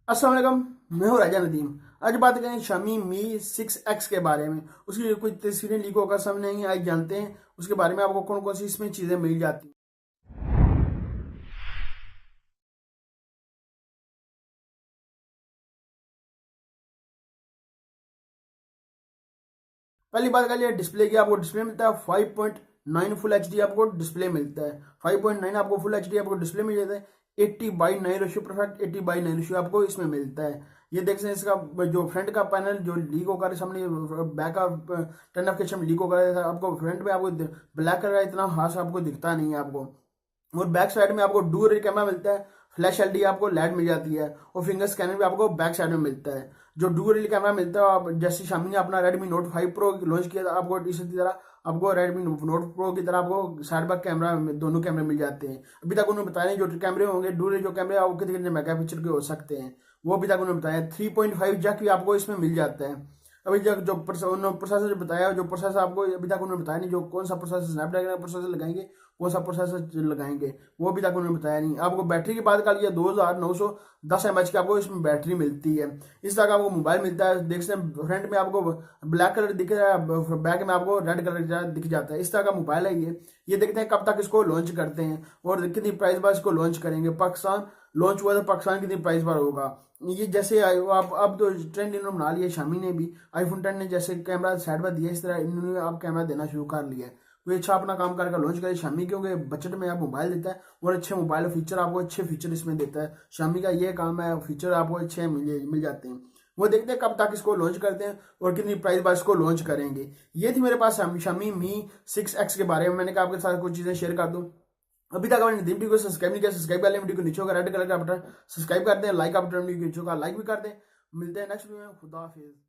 अस्सलाम वालेकुम। मैं हूँ राजा नदीम। आज बात करें शामी मी 6X के बारे में। उसकी कुछ तस्वीरें लीक होकर सामने आई हैं, आज जानते हैं उसके बारे में आपको कौन कौन सी इसमें चीज़ें मिल जाती हैं। पहली बात कर लिया डिस्प्ले की। आपको डिस्प्ले मिलता है 5.9 फुल एच आपको डिस्प्ले मिलता है। 5.9 आपको फुल एच आपको डिस्प्ले मिल जाता है। 80:9 रेशियो, परफेक्ट 80:9 रेशियो आपको इसमें मिलता है। ये देख सकते हैं इसका जो फ्रंट का पैनल जो लीक होकर सामने, बैक का टर्न ऑफ के समय लीक होकर आपको फ्रंट में आपको ब्लैक कलर का इतना खास आपको दिखता नहीं है आपको। और बैक साइड में आपको डुअल कैमरा मिलता है। फ्लैश एलडी आपको लाइट मिल जाती है और फिंगर स्कैनर भी आपको बैक साइड में मिलता है। जो डुअल कैमरा मिलता है, आप जैसे शामी ने अपना Redmi Note 5 Pro लॉन्च किया था, आपको इसी तरह आपको Redmi Note Pro की तरह आपको साइड बैक कैमरा दोनों कैमरे मिल जाते हैं। अभी तक उन्होंने बताया नहीं जो कैमरे होंगे डुअल जो कैमरे आपको कितने कितने मेगापिक्सल के हो सकते हैं, वो अभी तक उन्होंने बताया। 3.5 जैक भी आपको इसमें मिल जाता है। अभी तक जो प्रोसेसर जो बताया, जो प्रोसेसर आपको अभी तक उन्होंने बताया नहीं, जो कौन सा प्रोसेसर स्नैपड्रैगन प्रोसेसर लगाएंगे, कौन सा प्रोसेसर लगाएंगे, वो अभी तक उन्होंने बताया नहीं। आपको बैटरी की बात कर लिया, 2910 mAh की आपको इसमें बैटरी मिलती है। इस तरह का आपको मोबाइल मिलता है। देख सकते हैं फ्रंट में आपको ब्लैक कलर दिख रहा है, बैक में आपको रेड कलर दिख जाता है। इस तरह का मोबाइल है ये देखते हैं कब तक इसको लॉन्च करते हैं और कितनी प्राइस बार इसको लॉन्च करेंगे। पाकिस्तान लॉन्च हुआ तो पाकिस्तान कितनी प्राइस बार होगा ये। जैसे आप अब तो ट्रेंड इन्होंने बना लिया, शामी ने भी iPhone 10 ने जैसे कैमरा साइड पर दिया, इस तरह इन्होंने आप कैमरा देना शुरू कर लिया है। कोई अच्छा अपना काम करके लॉन्च करे शामी, क्योंकि बजट में आप मोबाइल देता है और अच्छे मोबाइल फीचर आपको अच्छे फीचर इसमें देता है। शामी का ये काम है, फीचर आपको अच्छे मिल जाते हैं। वो देखते हैं कब तक इसको लॉन्च करते हैं और कितनी प्राइस बार इसको लॉन्च करेंगे। ये थी मेरे पास शामी मी 6X के बारे में। मैंने कहा आपके साथ कुछ चीज़ें शेयर कर दूं। अभी तक आपने नदीम टी को सब्सक्राइब नहीं किया, सब्सक्राइब कर लें। वीडियो को नीचे होगा रेड कलर का बटन, सब्सक्राइब कर दें। लाइक का बटन नीचे होगा, लाइक भी कर दें। मिलते हैं नेक्स्ट वीडियो में। खुदा हाफिज।